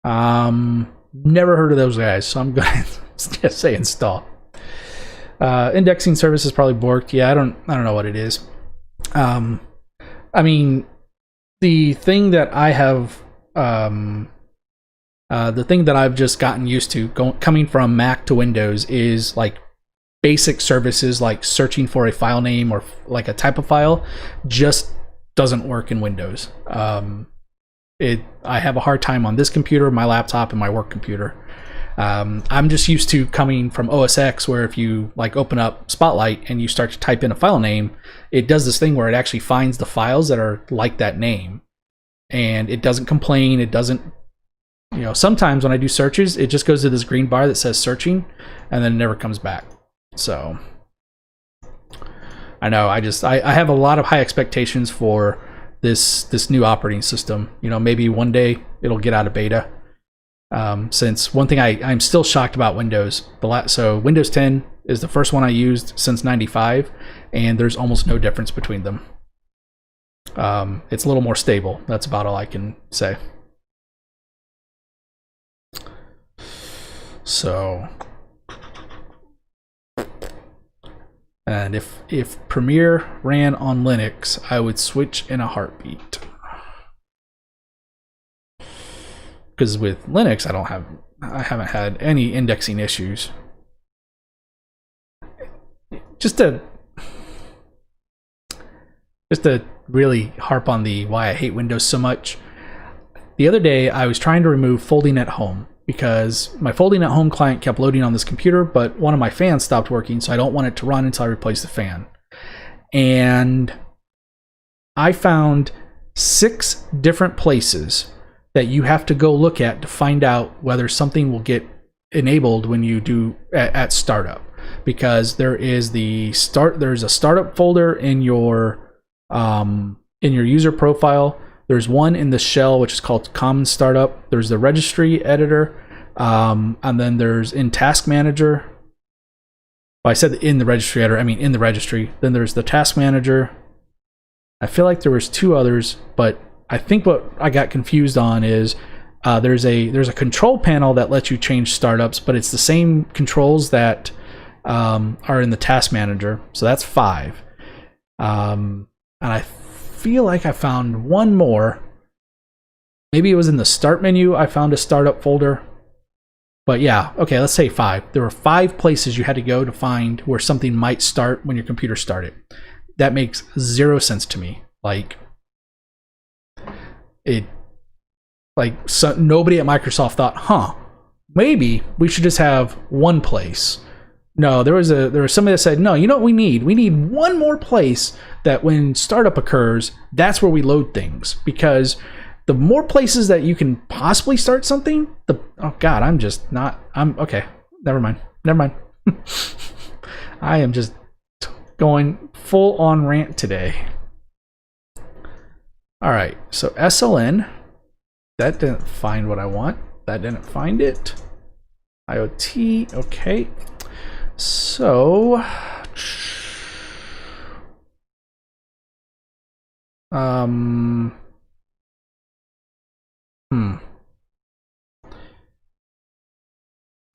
Never heard of those guys, so I'm going to just say install. Indexing service is probably borked. Yeah, I don't know what it is. I mean, the thing that I have, the thing that I've just gotten used to coming from Mac to Windows is like basic services like searching for a file name or like a type of file just doesn't work in Windows. I have a hard time on this computer, my laptop, and my work computer. I'm just used to coming from OS X, where if you like open up Spotlight and you start to type in a file name, it does this thing where it actually finds the files that are like that name, and it doesn't complain. It doesn't, sometimes when I do searches, it just goes to this green bar that says searching, and then it never comes back. So I know I have a lot of high expectations for this new operating system. Maybe one day it'll get out of beta. Since one thing I'm still shocked about Windows. So Windows 10 is the first one I used since '95, and there's almost no difference between them. It's a little more stable. That's about all I can say. So, and if Premiere ran on Linux, I would switch in a heartbeat. Because with Linux, I haven't had any indexing issues. Just to really harp on the why I hate Windows so much. The other day, I was trying to remove Folding at Home because my Folding at Home client kept loading on this computer, but one of my fans stopped working, so I don't want it to run until I replace the fan. And I found 6 different places that you have to go look at to find out whether something will get enabled when you do at startup, because there's a startup folder in your user profile. There's one in the shell which is called Common Startup. There's the registry editor, and then there's in Task Manager. Well, I said in the registry editor. I mean in the registry. Then there's the Task Manager. I feel like there was 2 others, but I think what I got confused on is there's a control panel that lets you change startups, but it's the same controls that are in the Task Manager. So that's 5. And I feel like I found one more. Maybe it was in the Start menu. I found a startup folder. But yeah, okay, let's say 5. There were 5 places you had to go to find where something might start when your computer started. That makes 0 sense to me. So nobody at Microsoft thought, maybe we should just have one place. No, there was somebody that said, no, you know what we need? We need one more place that when startup occurs, that's where we load things. Because the more places that you can possibly start something, okay, never mind. I am just going full on rant today. All right, so SLN, that didn't find what I want. That didn't find it. IoT, okay. So,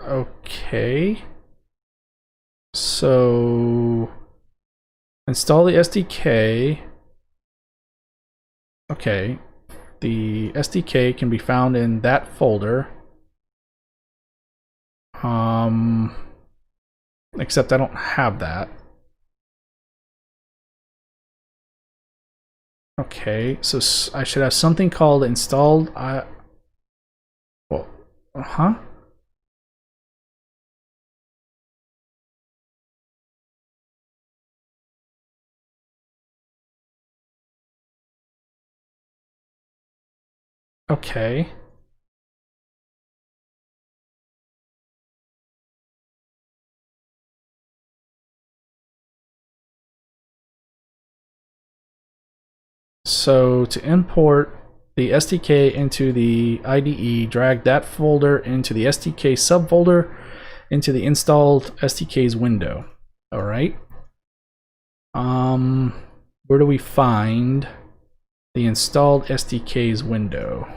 okay. So, install the SDK. Okay, the SDK can be found in that folder. Except I don't have that. Okay, so I should have something called installed. Well, huh? Okay. So to import the SDK into the IDE, drag that folder into the SDK subfolder into the installed SDK's window. All right. Where do we find the installed SDK's window?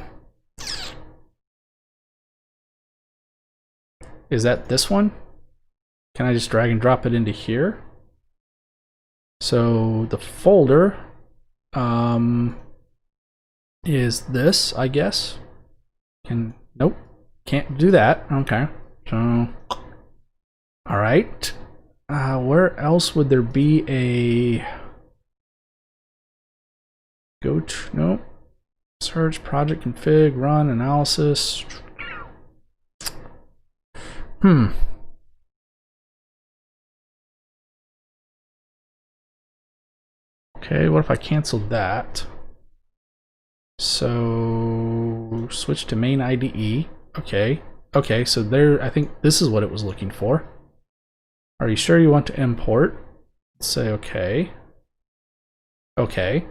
Is that this one? Can I just drag and drop it into here? So the folder is this, I guess. Nope, can't do that. Okay, so all right. Where else would there be a nope. Search, project config, run, analysis. Okay, what if I canceled that? So switch to main IDE. Okay. Okay, so there, I think this is what it was looking for. Are you sure you want to import? Let's say okay. Okay.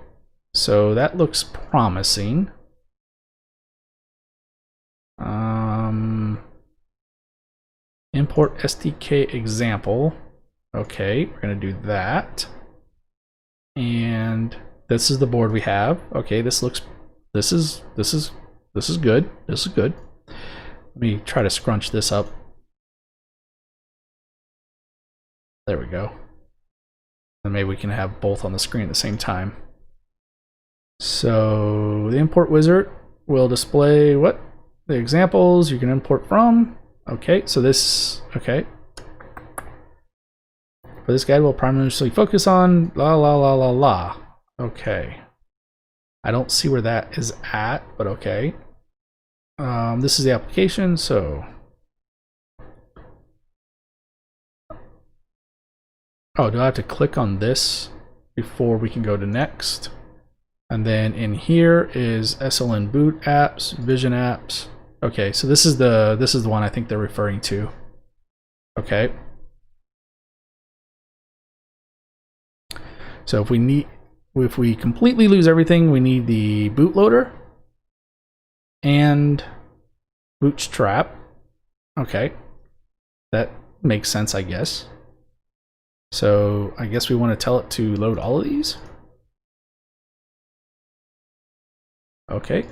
So that looks promising. Import SDK example. Okay, we're gonna do that. And this is the board we have. Okay, this is good. This is good. Let me try to scrunch this up. There we go. And maybe we can have both on the screen at the same time. So the import wizard will display what? The examples you can import from. Okay, so this, okay. For this guide, we'll primarily focus on la la la la la. Okay. I don't see where that is at, but okay. This is the application, so. Oh, do I have to click on this before we can go to next? And then in here is SLN boot apps, vision apps. Okay, so this is the one I think they're referring to. Okay. So if we completely lose everything, we need the bootloader and bootstrap. Okay, that makes sense, I guess. So I guess we want to tell it to load all of these. Okay,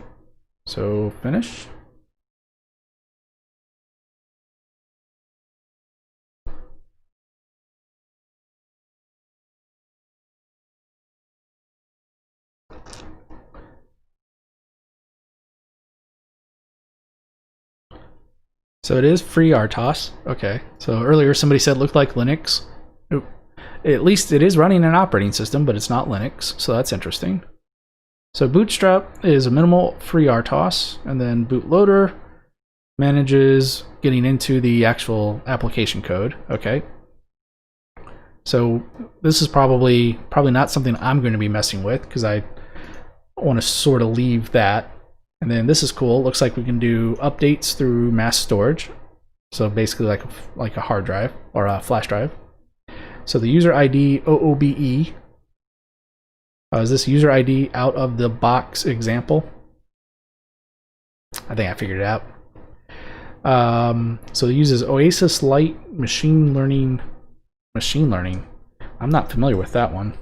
so finish. So it is free RTOS. Okay. So earlier somebody said it looked like Linux. At least it is running an operating system, but it's not Linux. So that's interesting. So Bootstrap is a minimal free RTOS, and then Bootloader manages getting into the actual application code. Okay. So this is probably not something I'm going to be messing with because I want to sort of leave that. And then this is cool. Looks like we can do updates through mass storage. So basically like a hard drive or a flash drive. So the user ID OOBE. Is this user ID out of the box example? I think I figured it out. So it uses Oasis Lite machine learning. I'm not familiar with that one.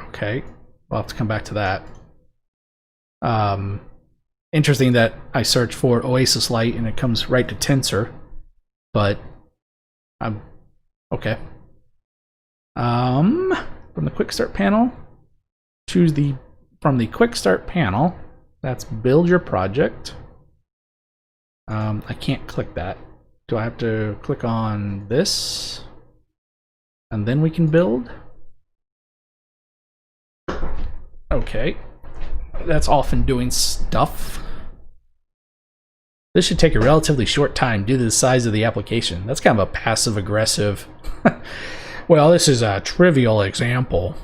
Okay, we'll have to come back to that. Interesting that I search for Oasis Lite and it comes right to Tensor, but I'm okay. From the Quick Start panel, choose from the Quick Start panel. That's build your project. I can't click that. Do I have to click on this? and then we can build. Okay. That's often doing stuff. This should take a relatively short time due to the size of the application. That's kind of a passive-aggressive... Well, this is a trivial example.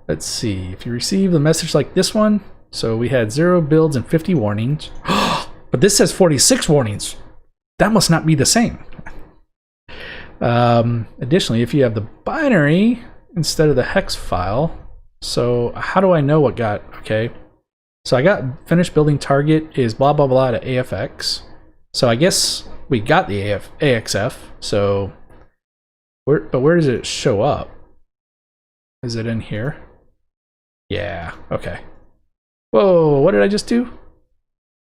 Let's see. If you receive a message like this one, so we had 0 builds and 50 warnings. But this says 46 warnings. That must not be the same. Additionally, if you have the binary instead of the hex file, so how do I know what got... Okay. So I got finished building target is blah blah blah to AFX. So I guess we got the AXF. So where does it show up? Is it in here? Yeah, okay. Whoa, what did I just do?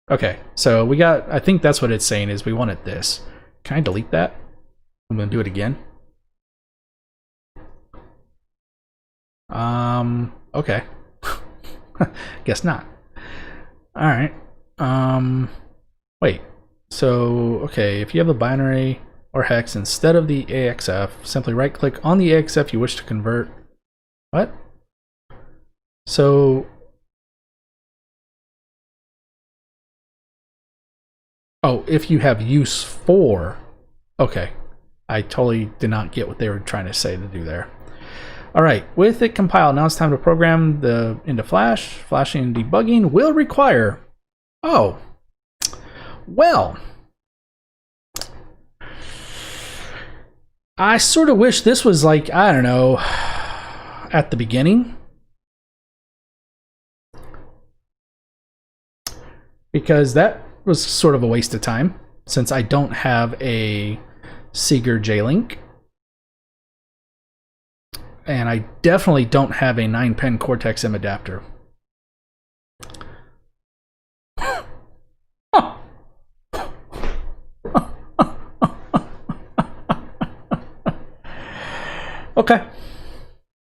Okay, so we got, I think that's what it's saying is we wanted this. Can I delete that? I'm gonna do it again. Okay. Guess not. Alright. Wait. So, okay, if you have a binary or hex instead of the AXF, simply right click on the AXF you wish to convert. What? So, oh, if you have use for, okay. I totally did not get what they were trying to say to do there. All right, with it compiled, now it's time to program into Flash. Flashing and debugging will require, oh, well, I sort of wish this was like, I don't know, at the beginning. Because that was sort of a waste of time, since I don't have a Seeger J-Link. And I definitely don't have a 9-pin Cortex-M adapter. Okay.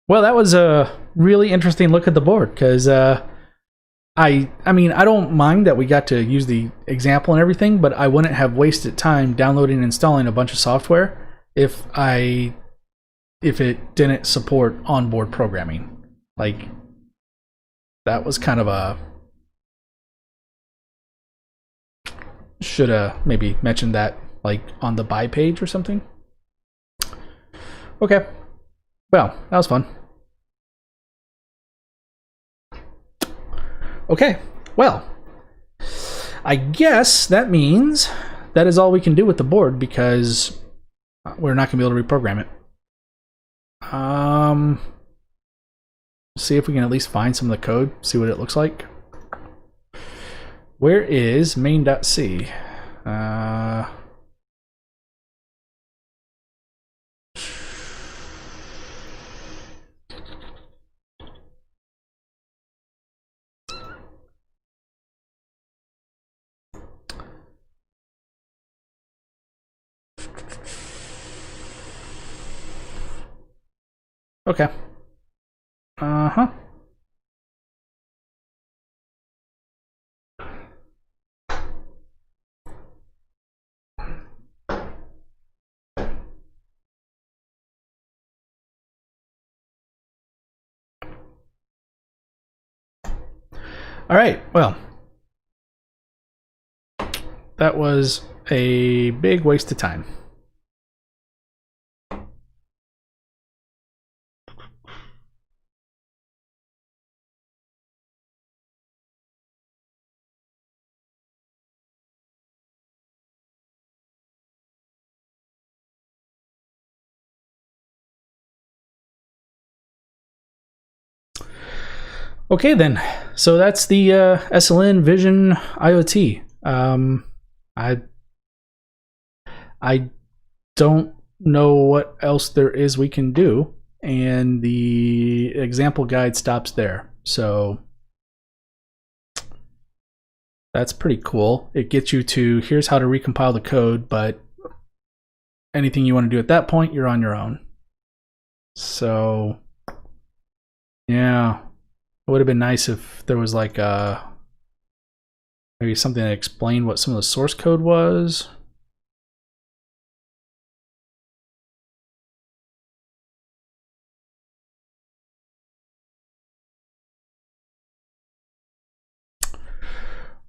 Well, that was a really interesting look at the board, because I mean, I don't mind that we got to use the example and everything, but I wouldn't have wasted time downloading and installing a bunch of software if it didn't support onboard programming. Like, that was kind of a... Should have maybe mentioned that, like, on the buy page or something. Okay. Well, that was fun. Okay, well, I guess that means that is all we can do with the board because we're not going to be able to reprogram it. See if we can at least find some of the code, see what it looks like. Where is main.c? Okay. Uh-huh. All right, well, that was a big waste of time. Okay then, so that's the SLN Vision IoT. I don't know what else there is we can do, and the example guide stops there. So that's pretty cool. It gets you to here's how to recompile the code, but anything you want to do at that point, you're on your own. So yeah. It would have been nice if there was like a Maybe something that explained what some of the source code was.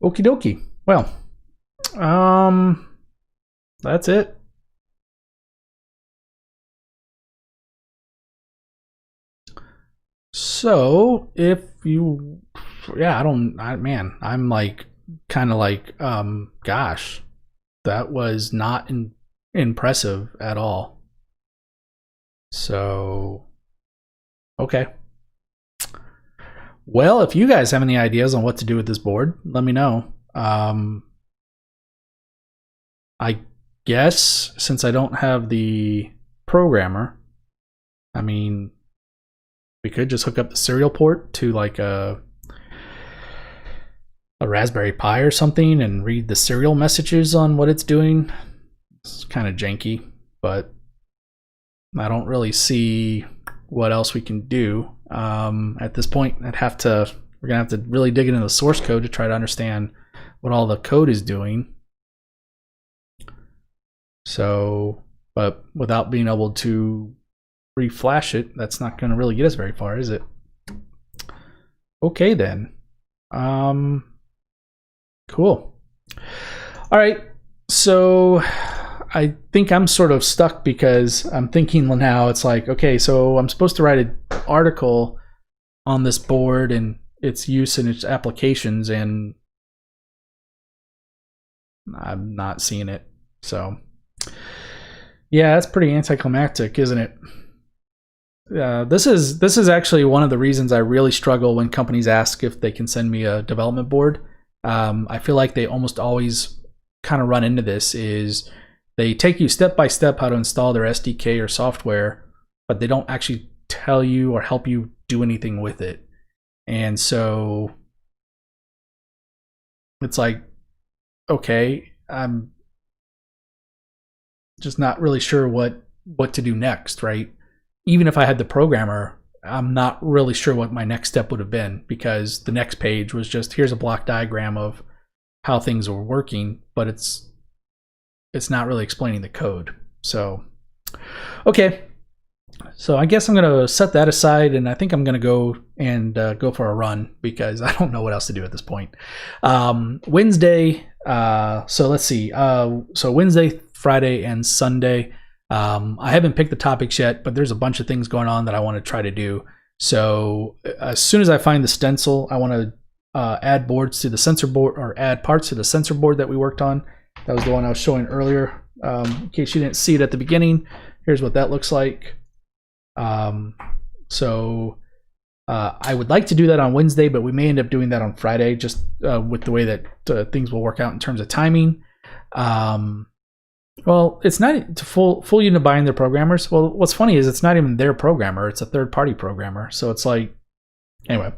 Okie dokie. Well, that's it. So if you, yeah, I'm like kind of like, gosh, that was not impressive at all. So, okay. Well, if you guys have any ideas on what to do with this board, let me know. I guess since I don't have the programmer, I mean, we could just hook up the serial port to like a Raspberry Pi or something and read the serial messages on what it's doing. It's kind of janky, but I don't really see what else we can do. At this point, we're gonna have to really dig into the source code to try to understand what all the code is doing. So, but without being able to reflash it, that's not going to really get us very far, is it? Okay then. Cool. All right. So I think I'm sort of stuck because I'm thinking now it's like, okay, so I'm supposed to write an article on this board and its use and its applications, and I'm not seeing it. So yeah, that's pretty anticlimactic, isn't it? This is actually one of the reasons I really struggle when companies ask if they can send me a development board. I feel like they almost always kind of run into this, is they take you step by step how to install their SDK or software, but they don't actually tell you or help you do anything with it. And so it's like, okay, I'm just not really sure what to do next, right? Even if I had the programmer, I'm not really sure what my next step would have been, because the next page was just, here's a block diagram of how things were working, but it's not really explaining the code. So, okay. So I guess I'm going to set that aside, and I think I'm going to go and go for a run, because I don't know what else to do at this point. Wednesday, so let's see. So Wednesday, Friday, and Sunday, I haven't picked the topics yet, but there's a bunch of things going on that I want to try to do. So as soon as I find the stencil, I want to add boards to the sensor board, or add parts to the sensor board that we worked on. That was the one I was showing earlier. In case you didn't see it at the beginning, here's what that looks like. So I would like to do that on Wednesday, but we may end up doing that on Friday, just with the way that things will work out in terms of timing. Well, it's not to fool you into buying their programmers. Well, what's funny is it's not even their programmer; it's a third-party programmer. So it's like, anyway.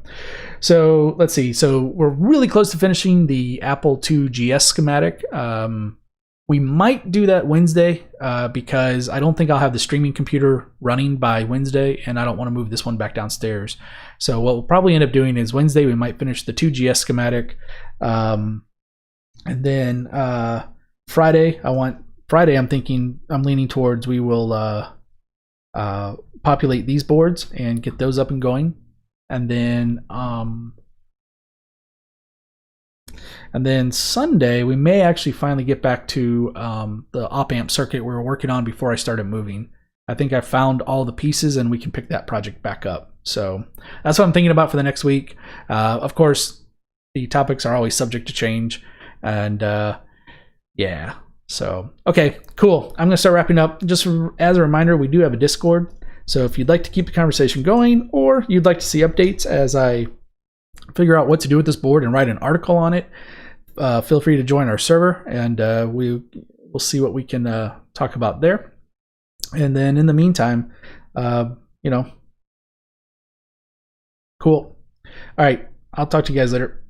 So let's see. So we're really close to finishing the Apple II GS schematic. We might do that Wednesday because I don't think I'll have the streaming computer running by Wednesday, and I don't want to move this one back downstairs. So what we'll probably end up doing is Wednesday we might finish the 2GS schematic, and then Friday I'm leaning towards we will populate these boards and get those up and going, and then Sunday, we may actually finally get back to the op-amp circuit we were working on before I started moving. I think I found all the pieces and we can pick that project back up. So that's what I'm thinking about for the next week. Of course, the topics are always subject to change. And yeah, so, okay, cool. I'm going to start wrapping up. Just as a reminder, we do have a Discord. So if you'd like to keep the conversation going, or you'd like to see updates as I figure out what to do with this board and write an article on it, feel free to join our server, and we'll see what we can talk about there. And then in the meantime, cool. All right, I'll talk to you guys later.